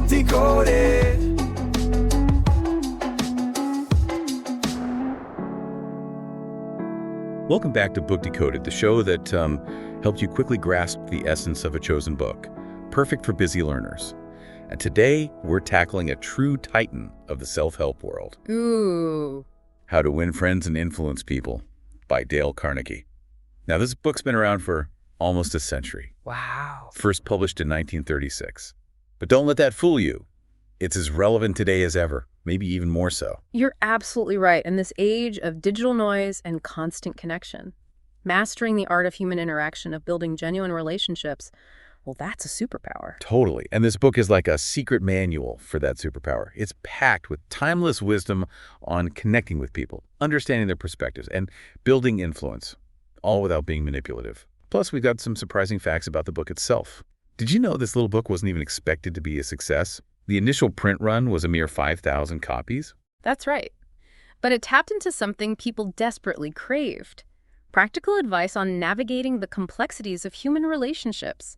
Decoded. Welcome back to Book Decoded, the show that helped you quickly grasp the essence of a chosen book, perfect for busy learners. And today, we're tackling a true titan of the self-help world. Ooh. How to Win Friends and Influence People by Dale Carnegie. Now, this book's been around for almost a century. Wow. First published in 1936. But don't let that fool you. It's as relevant today as ever, maybe even more so. You're absolutely right. In this age of digital noise and constant connection, mastering the art of human interaction, of building genuine relationships, well, that's a superpower. Totally. And this book is like a secret manual for that superpower. It's packed with timeless wisdom on connecting with people, understanding their perspectives, and building influence, all without being manipulative. Plus, we've got some surprising facts about the book itself. Did you know this little book wasn't even expected to be a success? The initial print run was a mere 5,000 copies. That's right. But it tapped into something people desperately craved: practical advice on navigating the complexities of human relationships.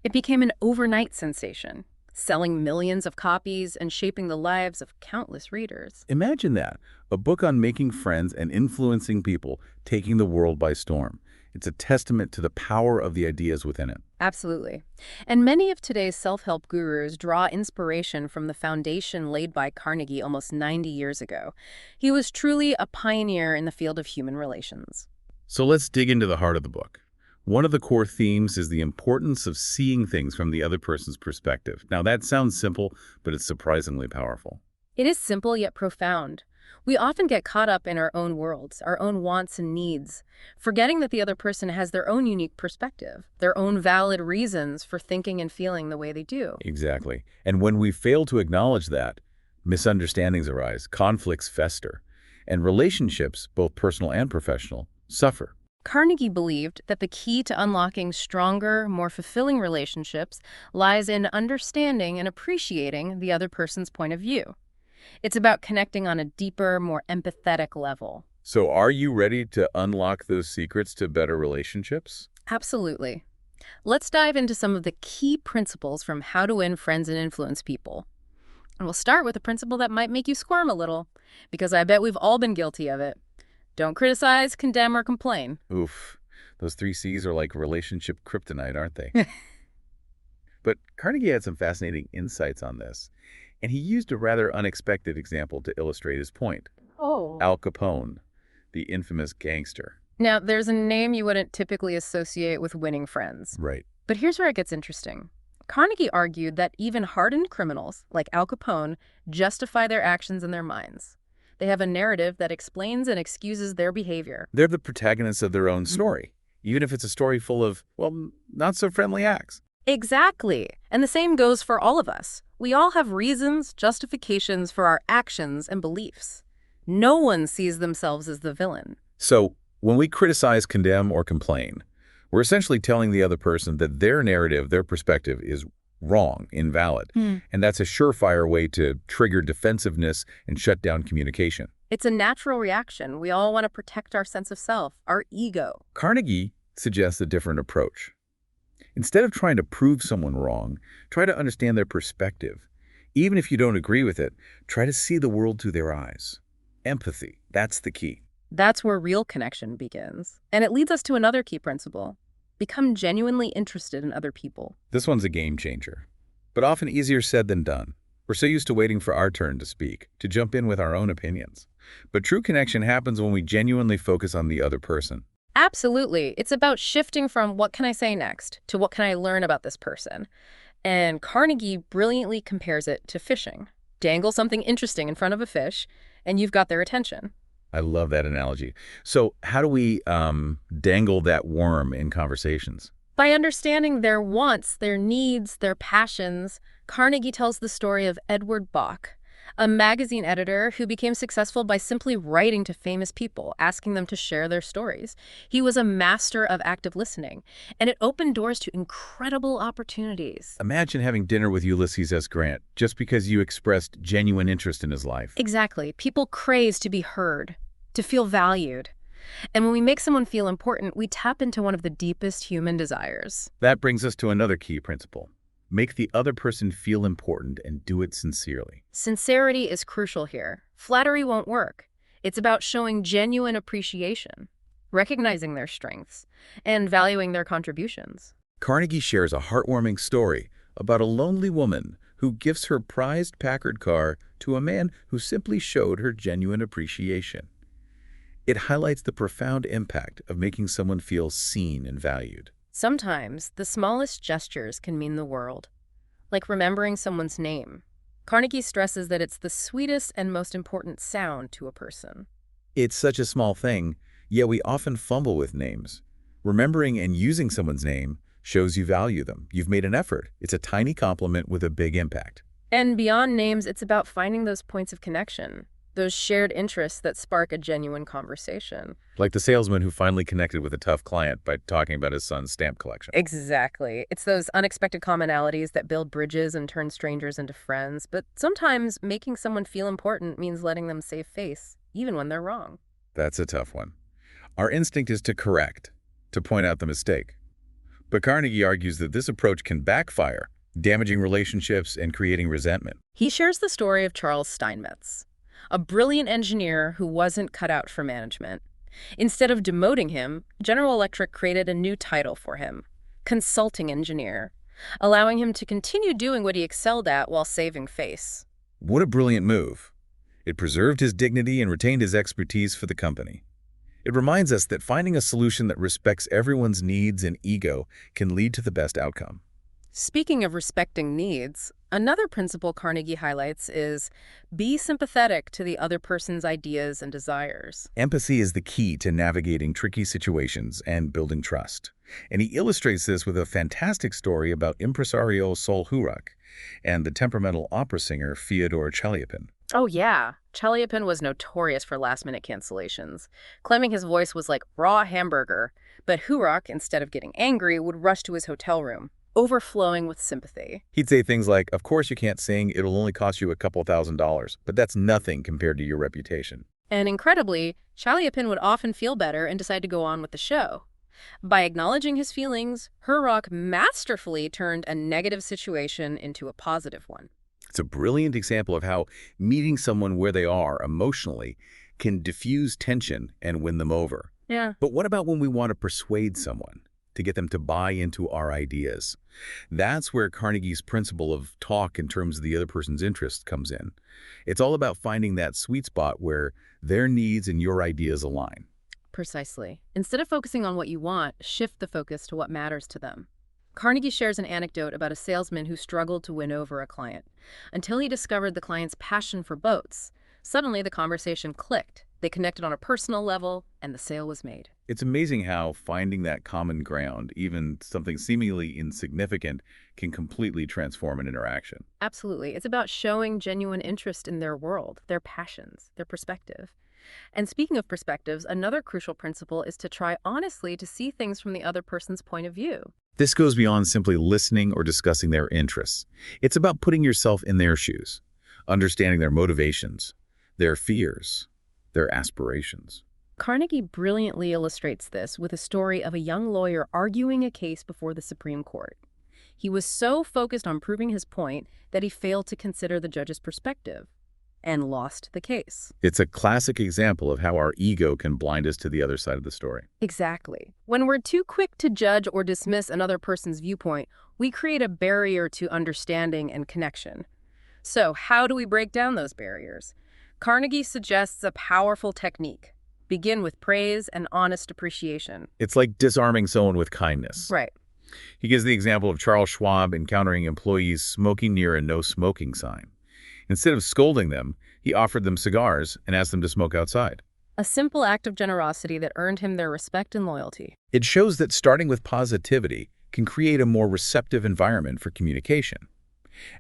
It became an overnight sensation, selling millions of copies and shaping the lives of countless readers. Imagine that, a book on making friends and influencing people, taking the world by storm. It's a testament to the power of the ideas within it. Absolutely. And many of today's self-help gurus draw inspiration from the foundation laid by Carnegie almost 90 years ago. He was truly a pioneer in the field of human relations. So let's dig into the heart of the book. One of the core themes is the importance of seeing things from the other person's perspective. Now, that sounds simple, but it's surprisingly powerful. It is simple yet profound. We often get caught up in our own worlds, our own wants and needs, forgetting that the other person has their own unique perspective, their own valid reasons for thinking and feeling the way they do. Exactly. And when we fail to acknowledge that, misunderstandings arise, conflicts fester, and relationships, both personal and professional, suffer. Carnegie believed that the key to unlocking stronger, more fulfilling relationships lies in understanding and appreciating the other person's point of view. It's about connecting on a deeper, more empathetic level. So are you ready to unlock those secrets to better relationships? Absolutely. Let's dive into some of the key principles from How to Win Friends and Influence People. And we'll start with a principle that might make you squirm a little, because I bet we've all been guilty of it. Don't criticize, condemn, or complain. Oof. Those 3 C's are like relationship kryptonite, aren't they? But Carnegie had some fascinating insights on this, and he used a rather unexpected example to illustrate his point. Oh. Al Capone, the infamous gangster. Now, there's a name you wouldn't typically associate with winning friends. Right. But here's where it gets interesting. Carnegie argued that even hardened criminals, like Al Capone, justify their actions in their minds. They have a narrative that explains and excuses their behavior. They're the protagonists of their own story, even if it's a story full of, well, not-so-friendly acts. Exactly. And the same goes for all of us. We all have reasons, justifications for our actions and beliefs. No one sees themselves as the villain. So when we criticize, condemn, or complain, we're essentially telling the other person that their narrative, their perspective is wrong, invalid. And that's a surefire way to trigger defensiveness and shut down communication. It's a natural reaction. We all want to protect our sense of self, our ego. Carnegie suggests a different approach. Instead of trying to prove someone wrong, try to understand their perspective. Even if you don't agree with it, try to see the world through their eyes. Empathy, that's the key. That's where real connection begins. And it leads us to another key principle. Become genuinely interested in other people. This one's a game changer, but often easier said than done. We're so used to waiting for our turn to speak, to jump in with our own opinions. But true connection happens when we genuinely focus on the other person. Absolutely. It's about shifting from what can I say next to what can I learn about this person. And Carnegie brilliantly compares it to fishing. Dangle something interesting in front of a fish, and you've got their attention. I love that analogy. So how do we dangle that worm in conversations? By understanding their wants, their needs, their passions, Carnegie tells the story of Edward Bok, a magazine editor who became successful by simply writing to famous people, asking them to share their stories. He was a master of active listening, and it opened doors to incredible opportunities. Imagine having dinner with Ulysses S. Grant just because you expressed genuine interest in his life. Exactly. People crave to be heard, to feel valued. And when we make someone feel important, we tap into one of the deepest human desires. That brings us to another key principle. Make the other person feel important and do it sincerely. Sincerity is crucial here. Flattery won't work. It's about showing genuine appreciation, recognizing their strengths, and valuing their contributions. Carnegie shares a heartwarming story about a lonely woman who gives her prized Packard car to a man who simply showed her genuine appreciation. It highlights the profound impact of making someone feel seen and valued. Sometimes, the smallest gestures can mean the world, like remembering someone's name. Carnegie stresses that it's the sweetest and most important sound to a person. It's such a small thing, yet we often fumble with names. Remembering and using someone's name shows you value them. You've made an effort. It's a tiny compliment with a big impact. And beyond names, it's about finding those points of connection, those shared interests that spark a genuine conversation. Like the salesman who finally connected with a tough client by talking about his son's stamp collection. Exactly. It's those unexpected commonalities that build bridges and turn strangers into friends. But sometimes making someone feel important means letting them save face, even when they're wrong. That's a tough one. Our instinct is to correct, to point out the mistake. But Carnegie argues that this approach can backfire, damaging relationships and creating resentment. He shares the story of Charles Steinmetz, a brilliant engineer who wasn't cut out for management. Instead of demoting him, General Electric created a new title for him, consulting engineer, allowing him to continue doing what he excelled at while saving face. What a brilliant move. It preserved his dignity and retained his expertise for the company. It reminds us that finding a solution that respects everyone's needs and ego can lead to the best outcome. Speaking of respecting needs, another principle Carnegie highlights is be sympathetic to the other person's ideas and desires. Empathy is the key to navigating tricky situations and building trust. And he illustrates this with a fantastic story about impresario Sol Hurak and the temperamental opera singer Fyodor Chaliapin. Oh yeah, Chaliapin was notorious for last-minute cancellations, claiming his voice was like raw hamburger, but Hurak, instead of getting angry, would rush to his hotel room, overflowing with sympathy. He'd say things like, "Of course you can't sing, it'll only cost you a couple $1,000s, but that's nothing compared to your reputation." And incredibly, Chaliapin would often feel better and decide to go on with the show. By acknowledging his feelings, Hurak masterfully turned a negative situation into a positive one. It's a brilliant example of how meeting someone where they are emotionally can diffuse tension and win them over. Yeah. But what about when we want to persuade someone, to get them to buy into our ideas? That's where Carnegie's principle of talk in terms of the other person's interest comes in. It's all about finding that sweet spot where their needs and your ideas align. Precisely. Instead of focusing on what you want, shift the focus to what matters to them. Carnegie shares an anecdote about a salesman who struggled to win over a client until he discovered the client's passion for boats. Suddenly, the conversation clicked. They connected on a personal level, and the sale was made. It's amazing how finding that common ground, even something seemingly insignificant, can completely transform an interaction. Absolutely. It's about showing genuine interest in their world, their passions, their perspective. And speaking of perspectives, another crucial principle is to try honestly to see things from the other person's point of view. This goes beyond simply listening or discussing their interests. It's about putting yourself in their shoes, understanding their motivations, their fears, their aspirations. Carnegie brilliantly illustrates this with a story of a young lawyer arguing a case before the Supreme Court. He was so focused on proving his point that he failed to consider the judge's perspective and lost the case. It's a classic example of how our ego can blind us to the other side of the story. Exactly. When we're too quick to judge or dismiss another person's viewpoint, we create a barrier to understanding and connection. So, how do we break down those barriers? Carnegie suggests a powerful technique. Begin with praise and honest appreciation. It's like disarming someone with kindness. Right. He gives the example of Charles Schwab encountering employees smoking near a no smoking sign. Instead of scolding them, he offered them cigars and asked them to smoke outside. A simple act of generosity that earned him their respect and loyalty. It shows that starting with positivity can create a more receptive environment for communication.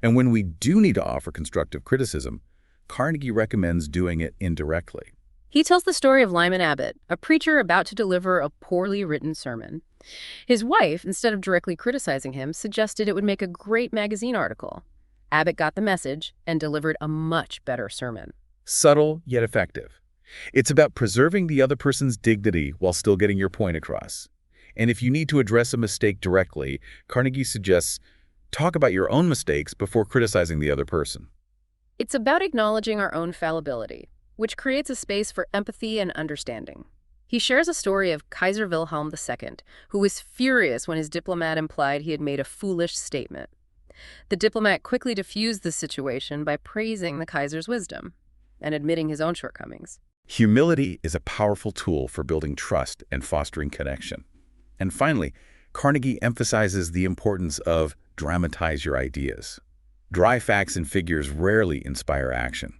And when we do need to offer constructive criticism, Carnegie recommends doing it indirectly. He tells the story of Lyman Abbott, a preacher about to deliver a poorly written sermon. His wife, instead of directly criticizing him, suggested it would make a great magazine article. Abbott got the message and delivered a much better sermon. Subtle, yet effective. It's about preserving the other person's dignity while still getting your point across. And if you need to address a mistake directly, Carnegie suggests Talk about your own mistakes before criticizing the other person. It's about acknowledging our own fallibility, which creates a space for empathy and understanding. He shares a story of Kaiser Wilhelm II, who was furious when his diplomat implied he had made a foolish statement. The diplomat quickly diffused the situation by praising the Kaiser's wisdom and admitting his own shortcomings. Humility is a powerful tool for building trust and fostering connection. And finally, Carnegie emphasizes the importance of dramatize your ideas. Dry facts and figures rarely inspire action.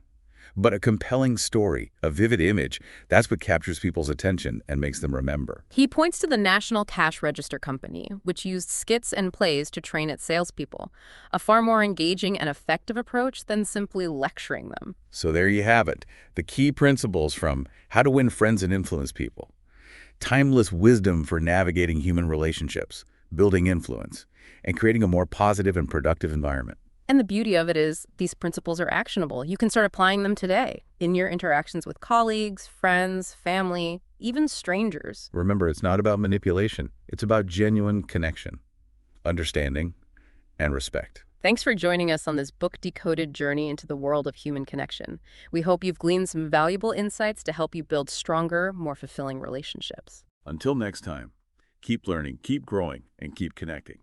But a compelling story, a vivid image, that's what captures people's attention and makes them remember. He points to the National Cash Register Company, which used skits and plays to train its salespeople, a far more engaging and effective approach than simply lecturing them. So there you have it, the key principles from How to Win Friends and Influence People, timeless wisdom for navigating human relationships, building influence, and creating a more positive and productive environment. And the beauty of it is these principles are actionable. You can start applying them today in your interactions with colleagues, friends, family, even strangers. Remember, it's not about manipulation. It's about genuine connection, understanding, and respect. Thanks for joining us on this book-decoded journey into the world of human connection. We hope you've gleaned some valuable insights to help you build stronger, more fulfilling relationships. Until next time, keep learning, keep growing, and keep connecting.